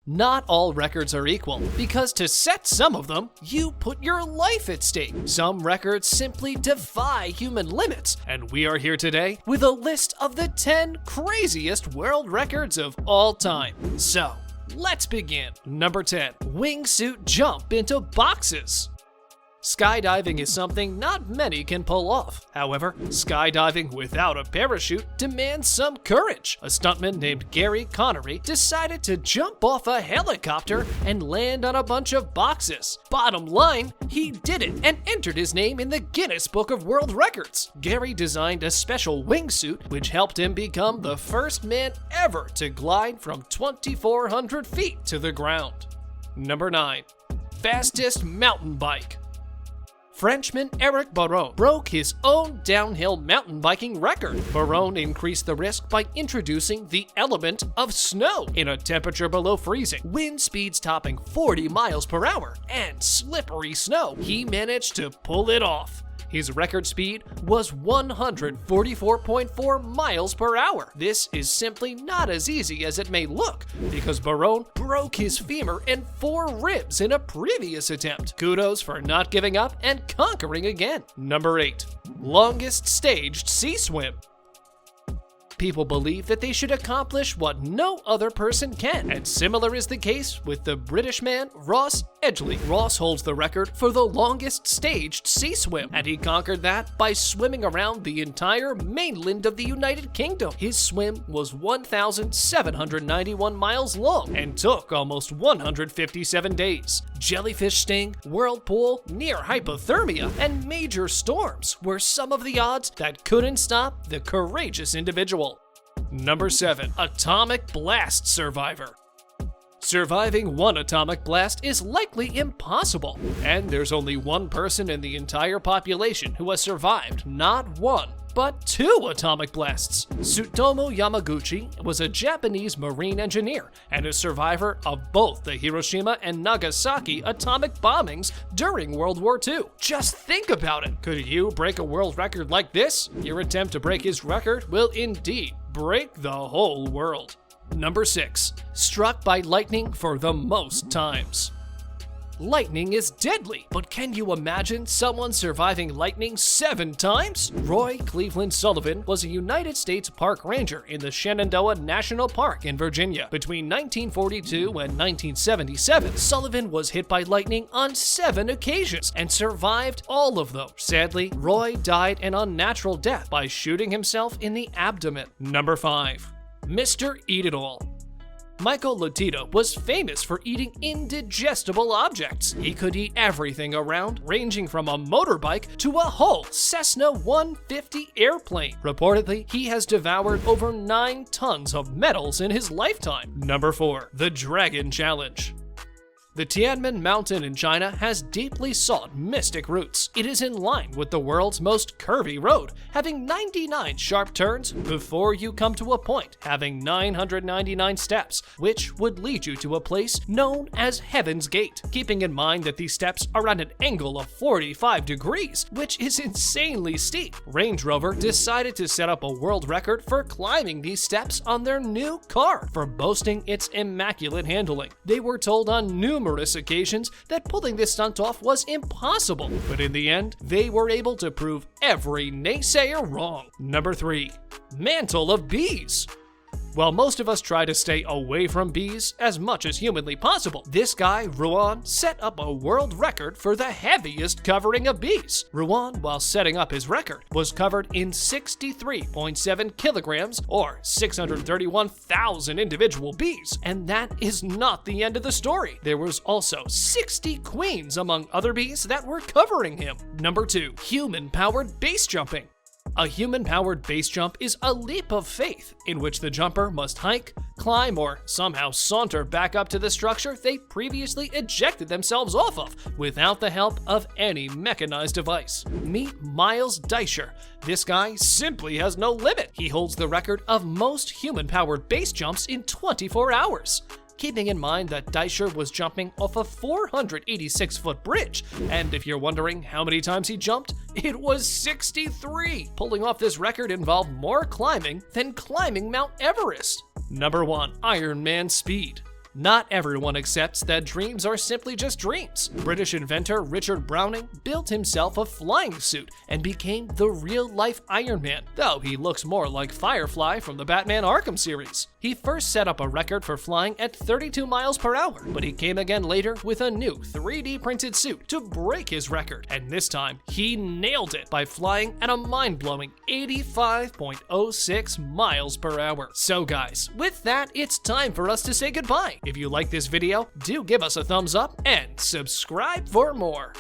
Not all records are equal, because to set some of them, you put your life at stake. Some records simply defy human limits, and we are here today with a list of the 10 craziest world records of all time. So, let's begin. Number 10. Wingsuit jump into boxes. Skydiving is something not many can pull off. However, skydiving without a parachute demands some courage. A stuntman named Gary Connery decided to jump off a helicopter and land on a bunch of boxes. Bottom line, he did it and entered his name in the Guinness Book of World Records. Gary designed a special wingsuit which helped him become the first man ever to glide from 2,400 feet to the ground. Number 9. Fastest mountain bike. Frenchman Eric Baron broke his own downhill mountain biking record. Baron increased the risk by introducing the element of snow in a temperature below freezing, wind speeds topping 40 miles per hour, and slippery snow. He managed to pull it off. His record speed was 144.4 miles per hour. This is simply not as easy as it may look, because Baron broke his femur and 4 ribs in a previous attempt. Kudos for not giving up and conquering again. Number 8. Longest staged sea swim. People believe that they should accomplish what no other person can, and similar is the case with the British man Ross Edgley. Ross holds the record for the longest staged sea swim, and he conquered that by swimming around the entire mainland of the United Kingdom. His swim was 1,791 miles long and took almost 157 days. Jellyfish sting, whirlpool, near hypothermia, and major storms were some of the odds that couldn't stop the courageous individual. Number 7. Atomic blast survivor. Surviving one atomic blast is likely impossible, and there's only one person in the entire population who has survived not one, but 2 atomic blasts. Tsutomu Yamaguchi was a Japanese marine engineer and a survivor of both the Hiroshima and Nagasaki atomic bombings during World War II. Just think about it. Could you break a world record like this? Your attempt to break his record will indeed break the whole world. Number 6. Struck by lightning for the most times. Lightning is deadly, but can you imagine someone surviving lightning 7 times? Roy Cleveland Sullivan was a United States park ranger in the Shenandoah National Park in Virginia. Between 1942 and 1977, Sullivan was hit by lightning on 7 occasions and survived all of them. Sadly, Roy died an unnatural death by shooting himself in the abdomen. Number 5. Mr. Eat-It-All. Michael Latito was famous for eating indigestible objects. He could eat everything around, ranging from a motorbike to a whole Cessna 150 airplane. Reportedly, he has devoured over 9 tons of metals in his lifetime. Number 4. The Dragon Challenge. The Tianmen Mountain in China has deeply sought mystic roots. It is in line with the world's most curvy road, having 99 sharp turns before you come to a point, having 999 steps, which would lead you to a place known as Heaven's Gate. Keeping in mind that these steps are at an angle of 45 degrees, which is insanely steep, Range Rover decided to set up a world record for climbing these steps on their new car for boasting its immaculate handling. They were told on numerous occasions that pulling this stunt off was impossible, but in the end, they were able to prove every naysayer wrong. Number 3. Mantle of Bees. While most of us try to stay away from bees as much as humanly possible, this guy, Ruan, set up a world record for the heaviest covering of bees. Ruan, while setting up his record, was covered in 63.7 kilograms or 631,000 individual bees. And that is not the end of the story. There was also 60 queens among other bees that were covering him. Number 2. Human-powered base jumping. A human-powered base jump is a leap of faith in which the jumper must hike, climb, or somehow saunter back up to the structure they previously ejected themselves off of without the help of any mechanized device. Meet Miles Deisher. This guy simply has no limit. He holds the record of most human-powered base jumps in 24 hours. Keeping in mind that Deisher was jumping off a 486-foot bridge, and if you're wondering how many times he jumped, it was 63! Pulling off this record involved more climbing than climbing Mount Everest. Number 1. Iron Man speed. Not everyone accepts that dreams are simply just dreams. British inventor Richard Browning built himself a flying suit and became the real-life Iron Man, though he looks more like Firefly from the Batman Arkham series. He first set up a record for flying at 32 miles per hour, but he came again later with a new 3D printed suit to break his record, and this time he nailed it by flying at a mind-blowing 85.06 miles per hour. So guys, with that, it's time for us to say goodbye. If you like this video, do give us a thumbs up and subscribe for more.